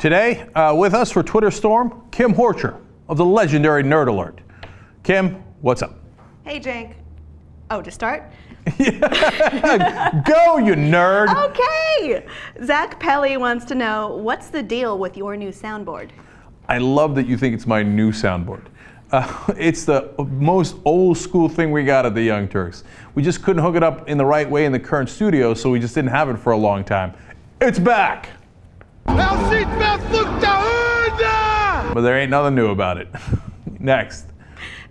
Today, with us for Twitter Storm, Kim Horcher of the legendary Nerd Alert. Kim, what's up? Hey, Cenk. Oh, to start? Go, you nerd! Okay! Zach Pelly wants to know, what's the deal with your new soundboard? I love that you think it's my new soundboard. It's the most old school thing we got at the Young Turks. We just couldn't hook it up in the right way in the current studio, so we just didn't have it for a long time. It's back! But there ain't nothing new about it. Next.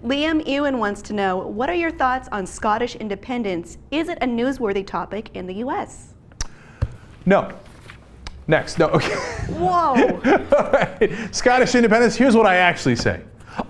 Liam Ewan wants to know, what are your thoughts on Scottish independence? Is it a newsworthy topic in the U.S.? No. Next. No, okay. Whoa! All right. Scottish independence, here's what I actually say. //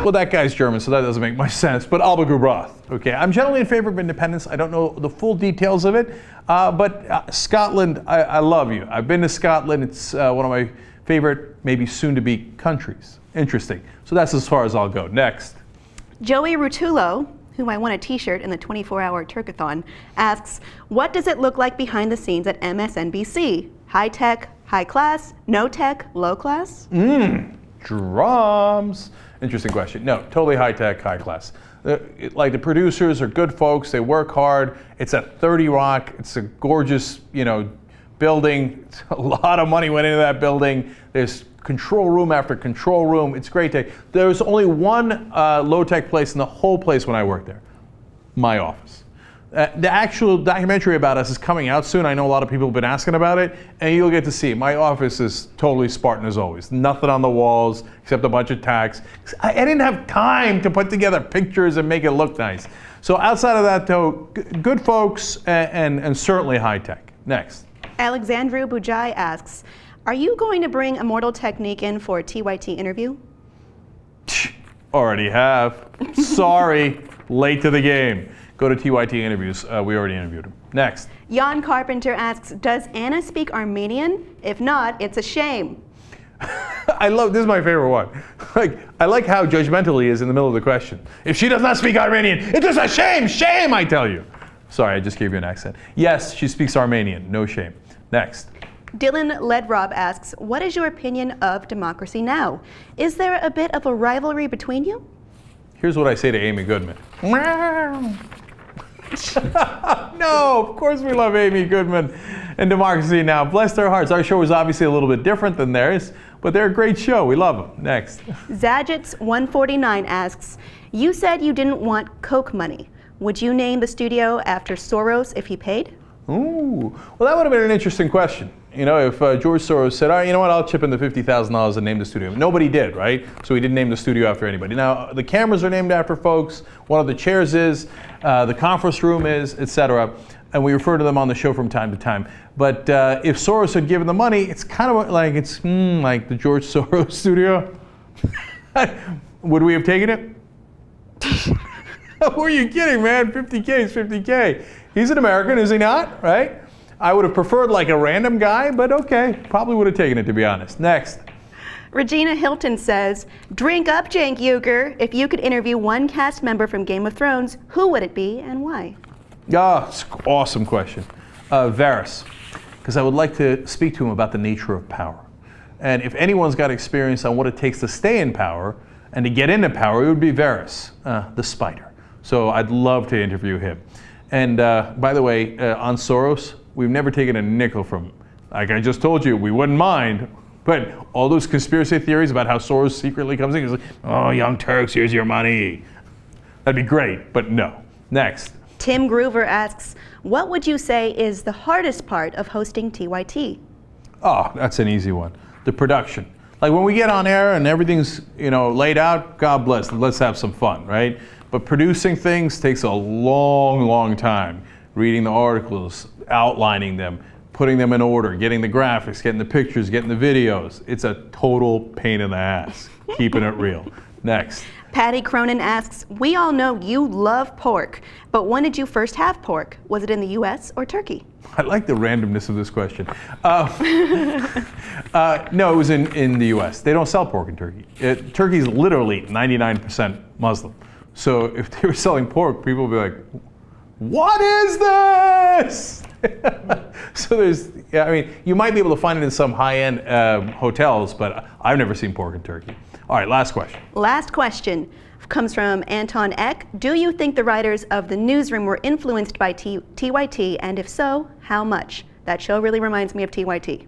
Well, that guy's German, so that doesn't make much sense, but Albagubrath. Okay, I'm generally in favor of independence. I don't know the full details of it, but Scotland, I love you. I've been to Scotland. It's one of my favorite, maybe soon-to-be countries. Interesting. So that's as far as I'll go. Next. Joey Rutullo, whom I won a t-shirt in the 24-hour Turkathon, asks, what does it look like behind the scenes at MSNBC? High-tech, high-class, no-tech, low-class? Drums. Interesting question. No, totally high-tech, high-class. Like the producers are good folks. They work hard. It's at 30 Rock. It's a gorgeous, building. A lot of money went into that building. There's control room after control room. It's great tech. There was only one low-tech place in the whole place when I worked there. My office. The actual documentary about us is coming out soon. I know a lot of people have been asking about it, and you'll get to see it. My office is totally Spartan as always. Nothing on the walls except a bunch of tacks. I didn't have time to put together pictures and make it look nice. So outside of that, though, good folks and certainly high tech. Next. Alexandru Bujai asks, are you going to bring Immortal Technique in for a TYT interview? Already have. Sorry, late to the game. Go to TYT interviews. We already interviewed him. Next. Jan Carpenter asks, does Anna speak Armenian? If not, it's a shame. This is my favorite one. I like how judgmental he is in the middle of the question. If she does not speak Armenian, it is a shame, shame, I tell you. Sorry, I just gave you an accent. Yes, she speaks Armenian, no shame. Next. Dylan Ledrob asks, what is your opinion of Democracy Now? Is there a bit of a rivalry between you? Here's what I say to Amy Goodman. No, of course we love Amy Goodman and Democracy Now! Bless their hearts. Our show is obviously a little bit different than theirs, but they're a great show. We love them. Next. Zajits149 asks, you said you didn't want Coke money. Would you name the studio after Soros if he paid? Ooh, well, that would have been an interesting question. If George Soros said, all right, you know what, I'll chip in the $50,000 and name the studio. Nobody did, right? So he didn't name the studio after anybody. Now, the cameras are named after folks. One of the chairs is, the conference room is, etc. And we refer to them on the show from time to time. But if Soros had given the money, it's kind of like like the George Soros studio. Would we have taken it? Who are you kidding, man? 50K is 50K. He's an American, is he not? Right? I would have preferred like a random guy, but okay. Probably would have taken it, to be honest. Next. Regina Hilton says, drink up, Cenk Uygur. If you could interview one cast member from Game of Thrones, who would it be and why? It's an awesome question. Varys, because I would like to speak to him about the nature of power. And if anyone's got experience on what it takes to stay in power and to get into power, it would be Varys, the spider. So I'd love to interview him. And by the way, on Soros, we've never taken a nickel from him. Like I just told you, we wouldn't mind. But all those conspiracy theories about how Soros secretly comes in, he's like, oh, Young Turks, here's your money. That'd be great, but no. Next. Tim Groover asks, what would you say is the hardest part of hosting TYT? Oh, that's an easy one. The production. Like when we get on air and everything's laid out, God bless, let's have some fun, right? But producing things takes a long, long time. Reading the articles, outlining them, putting them in order, getting the graphics, getting the pictures, getting the videos. It's a total pain in the ass, keeping it real. Next. Patty Cronin asks, we all know you love pork, but when did you first have pork? Was it in the US or Turkey? I like the randomness of this question. No, it was in the US. They don't sell pork in Turkey. Turkey's literally 99% Muslim. So if they were selling pork, people would be like, what is this? So there's, yeah, I mean, you might be able to find it in some high-end hotels, but I've never seen pork and turkey. All right, last question. Last question comes from Anton Eck. Do you think the writers of the Newsroom were influenced by TYT, and if so, how much? That show really reminds me of TYT.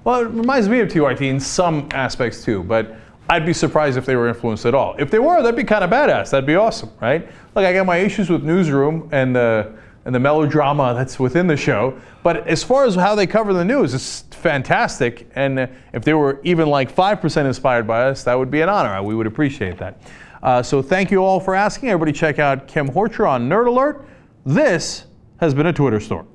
Well, it reminds me of TYT in some aspects too, but I'd be surprised if they were influenced at all. If they were, that'd be kind of badass. That'd be awesome, right? Look, I got my issues with Newsroom and the melodrama that's within the show, but as far as how they cover the news, it's fantastic. And if they were even like 5% inspired by us, that would be an honor. We would appreciate that. So thank you all for asking. Everybody check out Kim Horcher on Nerd Alert. This has been a Twitter Storm.